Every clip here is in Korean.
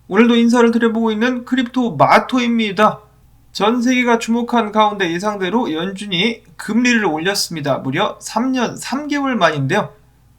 오늘도 인사를 드려보고 있는 크립토 마토입니다. 전 세계가 주목한 가운데 예상대로 연준이 금리를 올렸습니다. 무려 3년 3개월 만인데요.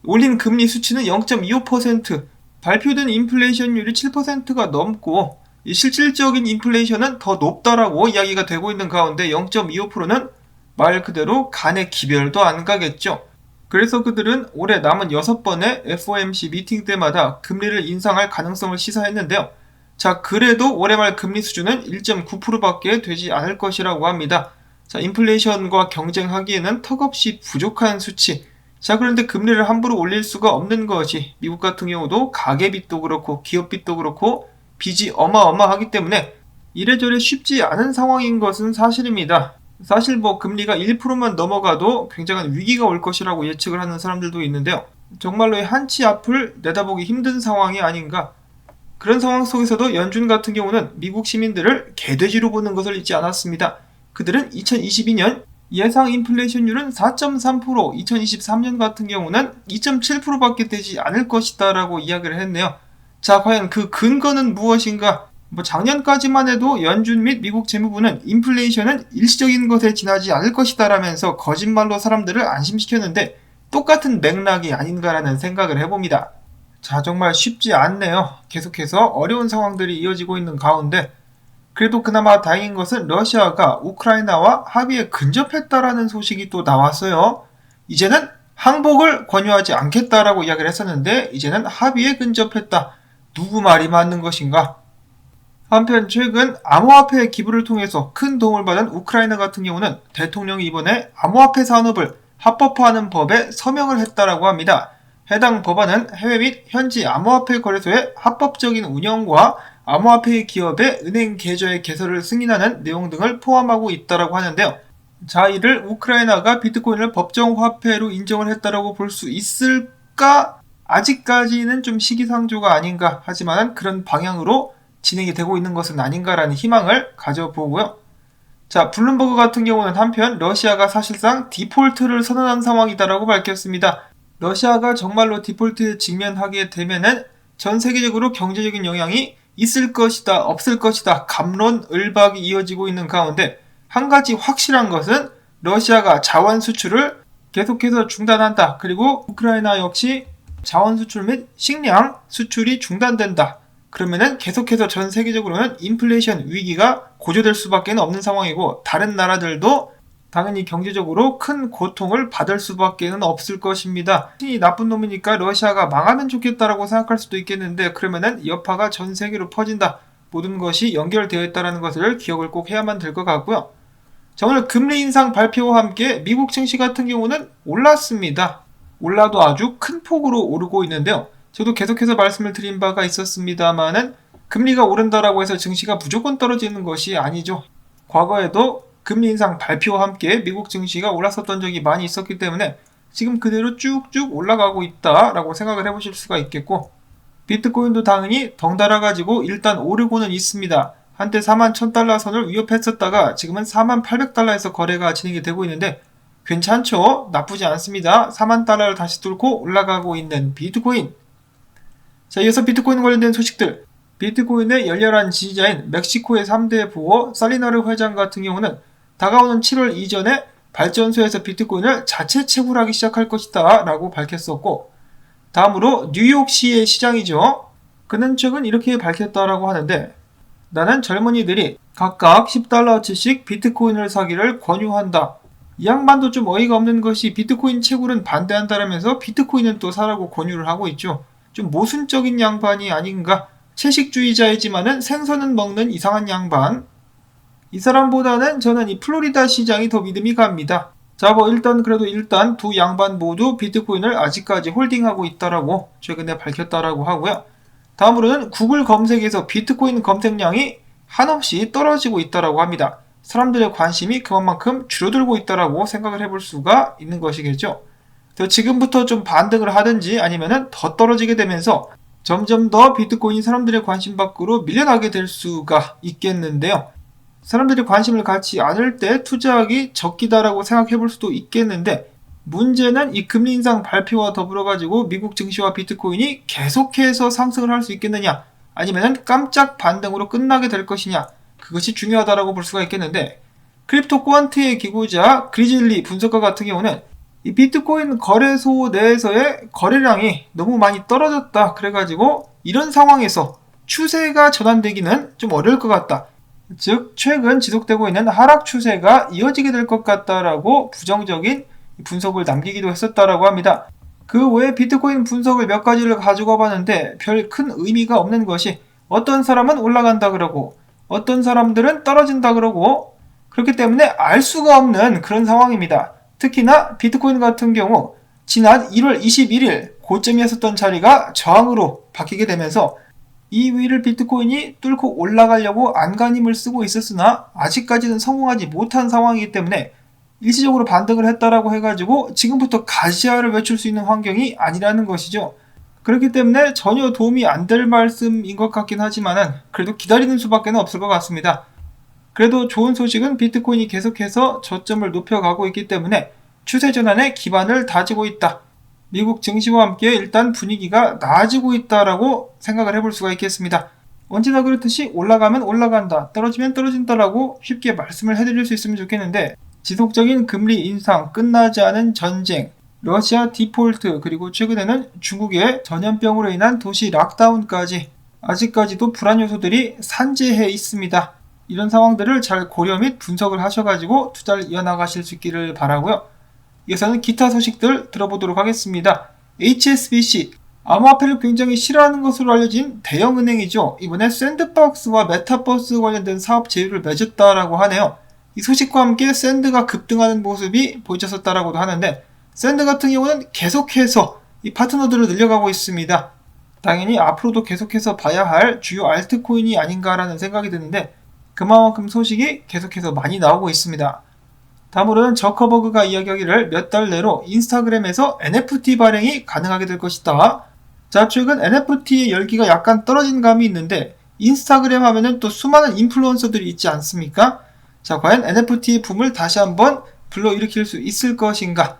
올린 금리 수치는 0.25%, 발표된 인플레이션율이 7%가 넘고 실질적인 인플레이션은 더 높다라고 이야기가 되고 있는 가운데 0.25%는 말 그대로 간의 기별도 안 가겠죠. 그래서 그들은 올해 남은 6번의 FOMC 미팅 때마다 금리를 인상할 가능성을 시사했는데요. 자, 그래도 올해 말 금리 수준은 1.9%밖에 되지 않을 것이라고 합니다. 자, 인플레이션과 경쟁하기에는 턱없이 부족한 수치. 자, 그런데 금리를 함부로 올릴 수가 없는 것이 미국 같은 경우도 가계빚도 그렇고 기업빚도 그렇고 빚이 어마어마하기 때문에 이래저래 쉽지 않은 상황인 것은 사실입니다. 사실 금리가 1%만 넘어가도 굉장한 위기가 올 것이라고 예측을 하는 사람들도 있는데요. 정말로 한치 앞을 내다보기 힘든 상황이 아닌가. 그런 상황 속에서도 연준 같은 경우는 미국 시민들을 개돼지로 보는 것을 잊지 않았습니다. 그들은 2022년 예상 인플레이션율은 4.3%, 2023년 같은 경우는 2.7%밖에 되지 않을 것이다 라고 이야기를 했네요. 자, 과연 그 근거는 무엇인가? 작년까지만 해도 연준 및 미국 재무부는 인플레이션은 일시적인 것에 지나지 않을 것이다 라면서 거짓말로 사람들을 안심시켰는데 똑같은 맥락이 아닌가라는 생각을 해봅니다. 자, 정말 쉽지 않네요. 계속해서 어려운 상황들이 이어지고 있는 가운데 그래도 그나마 다행인 것은 러시아가 우크라이나와 합의에 근접했다라는 소식이 또 나왔어요. 이제는 항복을 권유하지 않겠다라고 이야기를 했었는데 이제는 합의에 근접했다. 누구 말이 맞는 것인가? 한편 최근 암호화폐 기부를 통해서 큰 도움을 받은 우크라이나 같은 경우는 대통령이 이번에 암호화폐 산업을 합법화하는 법에 서명을 했다라고 합니다. 해당 법안은 해외 및 현지 암호화폐 거래소의 합법적인 운영과 암호화폐 기업의 은행 계좌의 개설을 승인하는 내용 등을 포함하고 있다라고 하는데요. 자, 이를 우크라이나가 비트코인을 법정 화폐로 인정을 했다라고 볼 수 있을까? 아직까지는 좀 시기상조가 아닌가. 하지만 그런 방향으로 진행이 되고 있는 것은 아닌가라는 희망을 가져보고요. 자, 블룸버그 같은 경우는 한편 러시아가 사실상 디폴트를 선언한 상황이다라고 밝혔습니다. 러시아가 정말로 디폴트에 직면하게 되면은 전 세계적으로 경제적인 영향이 있을 것이다, 없을 것이다, 갑론을박이 이어지고 있는 가운데 한 가지 확실한 것은 러시아가 자원 수출을 계속해서 중단한다. 그리고 우크라이나 역시 자원 수출 및 식량 수출이 중단된다. 그러면은 계속해서 전 세계적으로는 인플레이션 위기가 고조될 수밖에 없는 상황이고 다른 나라들도 당연히 경제적으로 큰 고통을 받을 수밖에 없을 것입니다. 이 나쁜 놈이니까 러시아가 망하면 좋겠다라고 생각할 수도 있겠는데 그러면은 여파가 전 세계로 퍼진다. 모든 것이 연결되어 있다는 것을 기억을 꼭 해야만 될 것 같고요. 자, 오늘 금리 인상 발표와 함께 미국 증시 같은 경우는 올랐습니다. 올라도 아주 큰 폭으로 오르고 있는데요. 저도 계속해서 말씀을 드린 바가 있었습니다만은 금리가 오른다라고 해서 증시가 무조건 떨어지는 것이 아니죠. 과거에도 금리 인상 발표와 함께 미국 증시가 올랐었던 적이 많이 있었기 때문에 지금 그대로 쭉쭉 올라가고 있다라고 생각을 해보실 수가 있겠고 비트코인도 당연히 덩달아가지고 일단 오르고는 있습니다. 한때 41,000달러 선을 위협했었다가 지금은 48,000달러에서 거래가 진행이 되고 있는데 괜찮죠? 나쁘지 않습니다. 40,000달러를 다시 뚫고 올라가고 있는 비트코인. 자, 이어서 비트코인 관련된 소식들. 비트코인의 열렬한 지지자인 멕시코의 3대 부호 살리나르 회장 같은 경우는 다가오는 7월 이전에 발전소에서 비트코인을 자체 채굴하기 시작할 것이다 라고 밝혔었고 다음으로 뉴욕시의 시장이죠. 그는 최근 이렇게 밝혔다라고 하는데 나는 젊은이들이 각각 10달러어치씩 비트코인을 사기를 권유한다. 이 양반도 좀 어이가 없는 것이 비트코인 채굴은 반대한다라면서 비트코인은 또 사라고 권유를 하고 있죠. 좀 모순적인 양반이 아닌가. 채식주의자이지만은 생선은 먹는 이상한 양반. 이 사람보다는 저는 이 플로리다 시장이 더 믿음이 갑니다. 자, 일단 두 양반 모두 비트코인을 아직까지 홀딩하고 있다라고 최근에 밝혔다라고 하고요. 다음으로는 구글 검색에서 비트코인 검색량이 한없이 떨어지고 있다라고 합니다. 사람들의 관심이 그만큼 줄어들고 있다라고 생각을 해볼 수가 있는 것이겠죠. 지금부터 좀 반등을 하든지 아니면은 더 떨어지게 되면서 점점 더 비트코인이 사람들의 관심 밖으로 밀려나게 될 수가 있겠는데요. 사람들이 관심을 갖지 않을 때 투자하기 적기다라고 생각해 볼 수도 있겠는데 문제는 이 금리 인상 발표와 더불어 가지고 미국 증시와 비트코인이 계속해서 상승을 할 수 있겠느냐 아니면 깜짝 반등으로 끝나게 될 것이냐, 그것이 중요하다고 볼 수가 있겠는데, 크립토 퀀트의 기구자 그리즐리 분석가 같은 경우는 이 비트코인 거래소 내에서의 거래량이 너무 많이 떨어졌다, 그래가지고 이런 상황에서 추세가 전환되기는 좀 어려울 것 같다, 즉 최근 지속되고 있는 하락 추세가 이어지게 될 것 같다라고 부정적인 분석을 남기기도 했었다라고 합니다. 그 외에 비트코인 분석을 몇 가지를 가지고 봤는데 별 큰 의미가 없는 것이, 어떤 사람은 올라간다 그러고 어떤 사람들은 떨어진다 그러고, 그렇기 때문에 알 수가 없는 그런 상황입니다. 특히나 비트코인 같은 경우 지난 1월 21일 고점이었던 자리가 저항으로 바뀌게 되면서 이 위를 비트코인이 뚫고 올라가려고 안간힘을 쓰고 있었으나 아직까지는 성공하지 못한 상황이기 때문에 일시적으로 반등을 했다라고 해가지고 지금부터 가시화를 외칠 수 있는 환경이 아니라는 것이죠. 그렇기 때문에 전혀 도움이 안 될 말씀인 것 같긴 하지만은 그래도 기다리는 수밖에 없을 것 같습니다. 그래도 좋은 소식은 비트코인이 계속해서 저점을 높여가고 있기 때문에 추세 전환의 기반을 다지고 있다. 미국 증시와 함께 일단 분위기가 나아지고 있다라고 생각을 해볼 수가 있겠습니다. 언제나 그렇듯이 올라가면 올라간다, 떨어지면 떨어진다라고 쉽게 말씀을 해드릴 수 있으면 좋겠는데, 지속적인 금리 인상, 끝나지 않은 전쟁, 러시아 디폴트, 그리고 최근에는 중국의 전염병으로 인한 도시 락다운까지 아직까지도 불안 요소들이 산재해 있습니다. 이런 상황들을 잘 고려 및 분석을 하셔가지고 투자를 이어나가실 수 있기를 바라고요. 이어서는 기타 소식들 들어보도록 하겠습니다. HSBC, 암호화폐를 굉장히 싫어하는 것으로 알려진 대형은행이죠. 이번에 샌드박스와 메타버스 관련된 사업 제휴를 맺었다라고 하네요. 이 소식과 함께 샌드가 급등하는 모습이 보여졌었다라고도 하는데, 샌드 같은 경우는 계속해서 이 파트너들을 늘려가고 있습니다. 당연히 앞으로도 계속해서 봐야 할 주요 알트코인이 아닌가라는 생각이 드는데, 그만큼 소식이 계속해서 많이 나오고 있습니다. 다음으로는 저커버그가 이야기하기를 몇 달 내로 인스타그램에서 NFT 발행이 가능하게 될 것이다. 자, 최근 NFT의 열기가 약간 떨어진 감이 있는데, 인스타그램 하면은 또 수많은 인플루언서들이 있지 않습니까? 자, 과연 NFT의 붐을 다시 한번 불러일으킬 수 있을 것인가?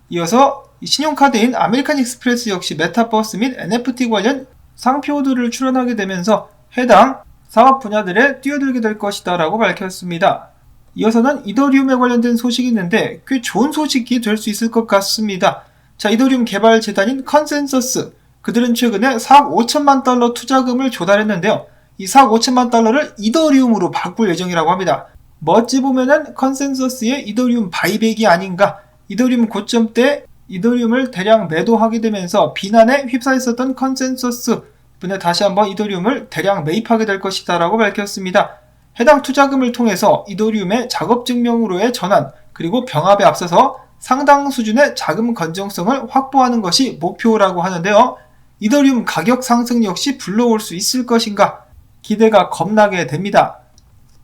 이어서 신용카드인 아메리칸 익스프레스 역시 메타버스 및 NFT 관련 상표들을 출원하게 되면서 해당 사업 분야들에 뛰어들게 될 것이다 라고 밝혔습니다. 이어서는 이더리움에 관련된 소식이 있는데 꽤 좋은 소식이 될 수 있을 것 같습니다. 자, 이더리움 개발 재단인 컨센서스, 그들은 최근에 4억 5천만 달러 투자금을 조달했는데요. 이 4억 5천만 달러를 이더리움으로 바꿀 예정이라고 합니다. 어찌 보면은 컨센서스의 이더리움 바이백이 아닌가. 이더리움 고점 때 이더리움을 대량 매도하게 되면서 비난에 휩싸였었던 컨센서스, 이번에 다시 한번 이더리움을 대량 매입하게 될 것이다 라고 밝혔습니다. 해당 투자금을 통해서 이더리움의 작업 증명으로의 전환, 그리고 병합에 앞서서 상당 수준의 자금 건전성을 확보하는 것이 목표라고 하는데요. 이더리움 가격 상승 역시 불러올 수 있을 것인가, 기대가 겁나게 됩니다.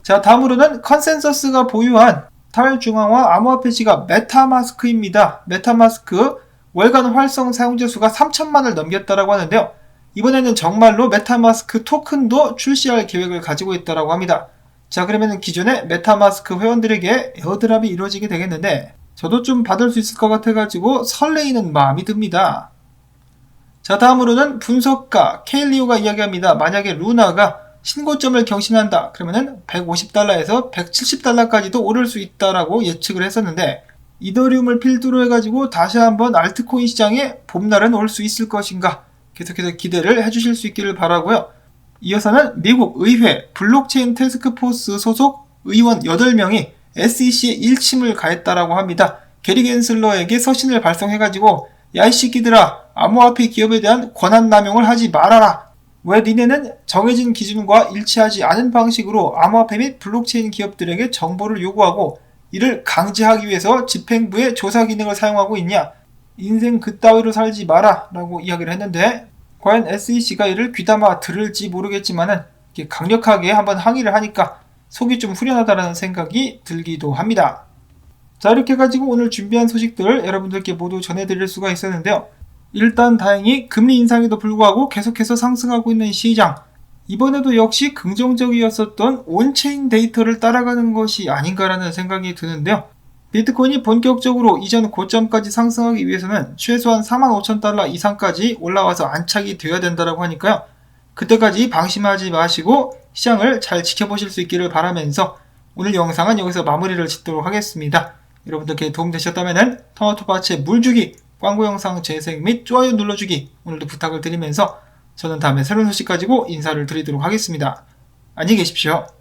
자, 다음으로는 컨센서스가 보유한 탈중앙화 암호화폐 지갑 메타마스크입니다. 메타마스크 월간 활성 사용자 수가 3천만을 넘겼다라고 하는데요. 이번에는 정말로 메타마스크 토큰도 출시할 계획을 가지고 있다라고 합니다. 자, 그러면 기존의 메타마스크 회원들에게 에어드랍이 이루어지게 되겠는데, 저도 좀 받을 수 있을 것 같아가지고 설레이는 마음이 듭니다. 자, 다음으로는 분석가 케일리오가 이야기합니다. 만약에 루나가 신고점을 경신한다, 그러면은 150달러에서 170달러까지도 오를 수 있다라고 예측을 했었는데, 이더리움을 필두로 해가지고 다시 한번 알트코인 시장에 봄날은 올 수 있을 것인가, 계속해서 기대를 해주실 수 있기를 바라고요. 이어서는 미국 의회 블록체인 태스크포스 소속 의원 8명이 SEC에 일침을 가했다라고 합니다. 게리 겐슬러에게 서신을 발송해가지고, 야 이 새끼들아, 암호화폐 기업에 대한 권한 남용을 하지 말아라. 왜 니네는 정해진 기준과 일치하지 않은 방식으로 암호화폐 및 블록체인 기업들에게 정보를 요구하고 이를 강제하기 위해서 집행부의 조사 기능을 사용하고 있냐? 인생 그따위로 살지 마라 라고 이야기를 했는데, 과연 SEC가 이를 귀담아 들을지 모르겠지만은 강력하게 한번 항의를 하니까 속이 좀 후련하다라는 생각이 들기도 합니다. 자, 이렇게 가지고 오늘 준비한 소식들 여러분들께 모두 전해드릴 수가 있었는데요. 일단 다행히 금리 인상에도 불구하고 계속해서 상승하고 있는 시장, 이번에도 역시 긍정적이었었던 온체인 데이터를 따라가는 것이 아닌가라는 생각이 드는데요. 비트코인이 본격적으로 이전 고점까지 상승하기 위해서는 최소한 45,000달러 이상까지 올라와서 안착이 되어야 된다고 하니까요. 그때까지 방심하지 마시고 시장을 잘 지켜보실 수 있기를 바라면서 오늘 영상은 여기서 마무리를 짓도록 하겠습니다. 여러분들께 도움되셨다면 토마토밭에 물주기, 광고 영상 재생 및 좋아요 눌러주기 오늘도 부탁을 드리면서 저는 다음에 새로운 소식 가지고 인사를 드리도록 하겠습니다. 안녕히 계십시오.